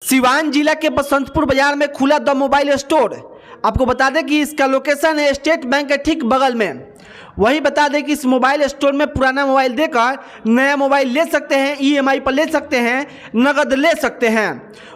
सिवान जिला के बसंतपुर बाजार में खुला द मोबाइल स्टोर। आपको बता दें कि इसका लोकेशन है स्टेट बैंक के ठीक बगल में। वही बता दें कि इस मोबाइल स्टोर में पुराना मोबाइल देकर नया मोबाइल ले सकते हैं, ईएमआई पर ले सकते हैं, नगद ले सकते हैं।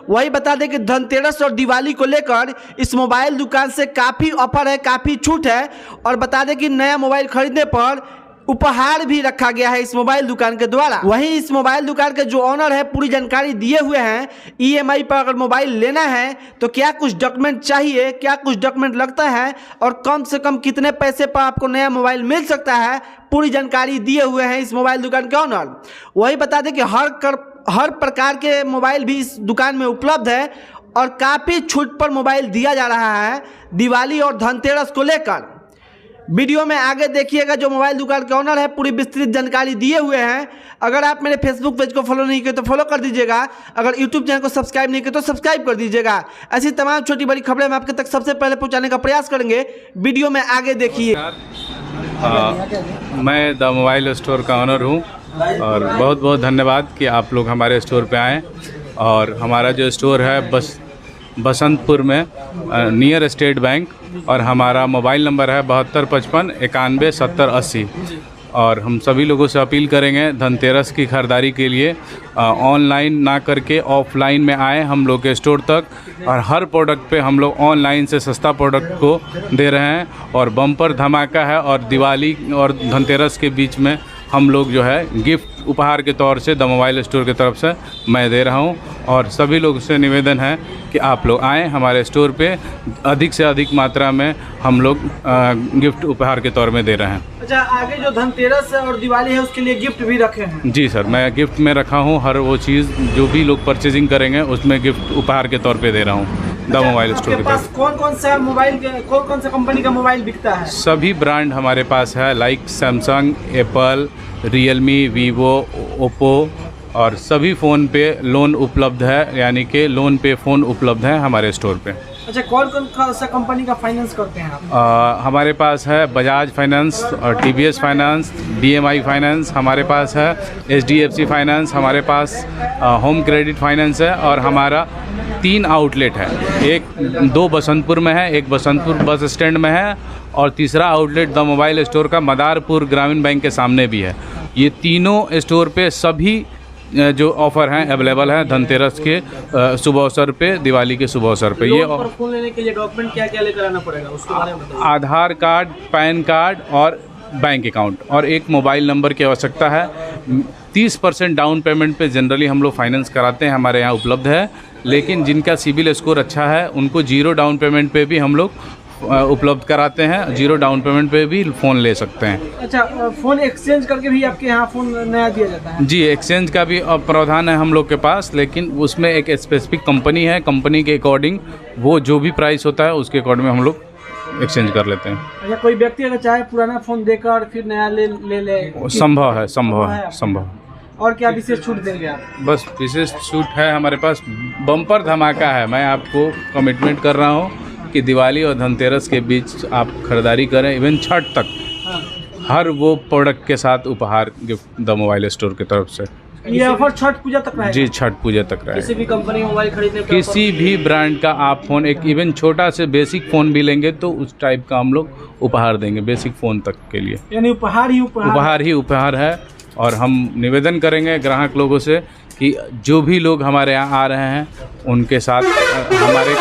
वही बता दें कि धनतेरस और दिवाली को लेकर इस मोबाइल दुकान से काफ़ी ऑफर है, काफ़ी छूट है। और बता दें कि नया मोबाइल खरीदने पर उपहार भी रखा गया है इस मोबाइल दुकान के द्वारा। वहीं इस मोबाइल दुकान के जो ऑनर है पूरी जानकारी दिए हुए हैं। ईएमआई पर अगर मोबाइल लेना है तो क्या कुछ डॉक्यूमेंट चाहिए, क्या कुछ डॉक्यूमेंट लगता है और कम से कम कितने पैसे पर आपको नया मोबाइल मिल सकता है, पूरी जानकारी दिए हुए हैं इस मोबाइल दुकान के ऑनर। वही बता दें कि हर प्रकार के मोबाइल भी इस दुकान में उपलब्ध है और काफ़ी छूट पर मोबाइल दिया जा रहा है दिवाली और धनतेरस को लेकर। वीडियो में आगे देखिएगा, जो मोबाइल दुकान के ऑनर है पूरी विस्तृत जानकारी दिए हुए हैं। अगर आप मेरे फेसबुक पेज को फॉलो नहीं किए तो फॉलो कर दीजिएगा, अगर यूट्यूब चैनल को सब्सक्राइब नहीं किए तो सब्सक्राइब कर दीजिएगा। ऐसी तमाम छोटी बड़ी खबरें हम आपके तक सबसे पहले पहुंचाने का प्रयास करेंगे। वीडियो में आगे देखिए। मैं द मोबाइल स्टोर का ऑनर हूँ और बहुत बहुत धन्यवाद कि आप लोग हमारे स्टोर पे आएँ। और हमारा जो स्टोर है बसंतपुर में नियर स्टेट बैंक, और हमारा मोबाइल नंबर है 7255 91 70 80। और हम सभी लोगों से अपील करेंगे धनतेरस की ख़रीदारी के लिए ऑनलाइन ना करके ऑफलाइन में आए हम लोग के स्टोर तक। और हर प्रोडक्ट पे हम लोग ऑनलाइन से सस्ता प्रोडक्ट को दे रहे हैं और बम्पर धमाका है। और दिवाली और धनतेरस के बीच में हम लोग जो है गिफ्ट उपहार के तौर से द मोबाइल स्टोर की तरफ से मैं दे रहा हूं। और सभी लोग से निवेदन है कि आप लोग आएँ हमारे स्टोर पे। अधिक से अधिक मात्रा में हम लोग गिफ्ट उपहार के तौर में दे रहे हैं। अच्छा, आगे जो धनतेरस और दिवाली है उसके लिए गिफ्ट भी रखे हैं? जी सर, मैं गिफ्ट में रखा हूँ। हर वो चीज़ जो भी लोग परचेजिंग करेंगे उसमें गिफ्ट उपहार के तौर पे दे रहा हूँ द मोबाइल स्टोर के पास। कौन कौन सा कंपनी का मोबाइल बिकता है? सभी ब्रांड हमारे पास है, like Samsung, Apple, Realme, Vivo, Oppo. और सभी फ़ोन पे लोन उपलब्ध है, यानी कि लोन पे फ़ोन उपलब्ध है हमारे स्टोर पे। अच्छा, कौन कौन सा कंपनी का फाइनेंस करते हैं आप? हमारे पास है बजाज फाइनेंस और टीवीएस फाइनेंस, बीएमआई फाइनेंस हमारे पास है, एचडीएफसी फाइनेंस हमारे पास, होम क्रेडिट फाइनेंस है। और हमारा 3 आउटलेट है, दो बसंतपुर में है, एक बसंतपुर बस स्टैंड में है और तीसरा आउटलेट द मोबाइल स्टोर का मदारपुर ग्रामीण बैंक के सामने भी है। ये तीनों स्टोर पे सभी जो ऑफ़र हैं अवेलेबल हैं धनतेरस के शुभ अवसर पे, दिवाली के शुभ अवसर पे। ये फ़ोन लेने के लिए डॉक्यूमेंट क्या क्या लेकर आना पड़ेगा उसके बारे में बताइए। आधार कार्ड, पैन कार्ड और बैंक अकाउंट और एक मोबाइल नंबर की आवश्यकता है। 30% डाउन पेमेंट पे जनरली हम लोग फाइनेंस कराते हैं, हमारे यहाँ उपलब्ध है। लेकिन जिनका सिबिल स्कोर अच्छा है उनको 0 डाउन पेमेंट पे भी हम लोग उपलब्ध कराते हैं। 0 डाउन पेमेंट पे भी फ़ोन ले सकते हैं। अच्छा, फ़ोन एक्सचेंज करके भी आपके यहाँ फ़ोन नया दिया जाता है? जी, एक्सचेंज का भी प्रावधान है हम लोग के पास, लेकिन उसमें एक स्पेसिफिक कंपनी है, कंपनी के अकॉर्डिंग वो जो भी प्राइस होता है उसके अकॉर्डिंग हम लोग एक्सचेंज कर लेते हैं। अच्छा, कोई व्यक्ति अगर चाहे पुराना फ़ोन देकर फिर नया ले संभव है। और क्या विशेष छूट देंगे आप? बस विशेष छूट है हमारे पास, बम्पर धमाका है। मैं आपको कमिटमेंट कर रहा हूँ कि दिवाली और धनतेरस के बीच आप खरीदारी करें, इवन छठ तक हर वो प्रोडक्ट के साथ उपहार गिफ्ट द मोबाइल स्टोर की तरफ से। ये ऑफर छठ पूजा तक रहेगा? जी, छठ पूजा तक रहेगा। किसी भी कंपनी मोबाइल खरीदने पर, किसी भी ब्रांड का आप फ़ोन, एक इवन छोटा से बेसिक फ़ोन भी लेंगे तो उस टाइप का हम लोग उपहार देंगे बेसिक फ़ोन तक के लिए। यानी उपहार ही उपहार है। और हम निवेदन करेंगे ग्राहक लोगों से कि जो भी लोग हमारे यहाँ आ रहे हैं उनके साथ हमारे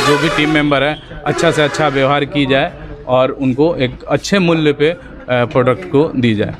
जो भी टीम मेंबर हैं अच्छा से अच्छा व्यवहार की जाए और उनको एक अच्छे मूल्य पे प्रोडक्ट को दी जाए।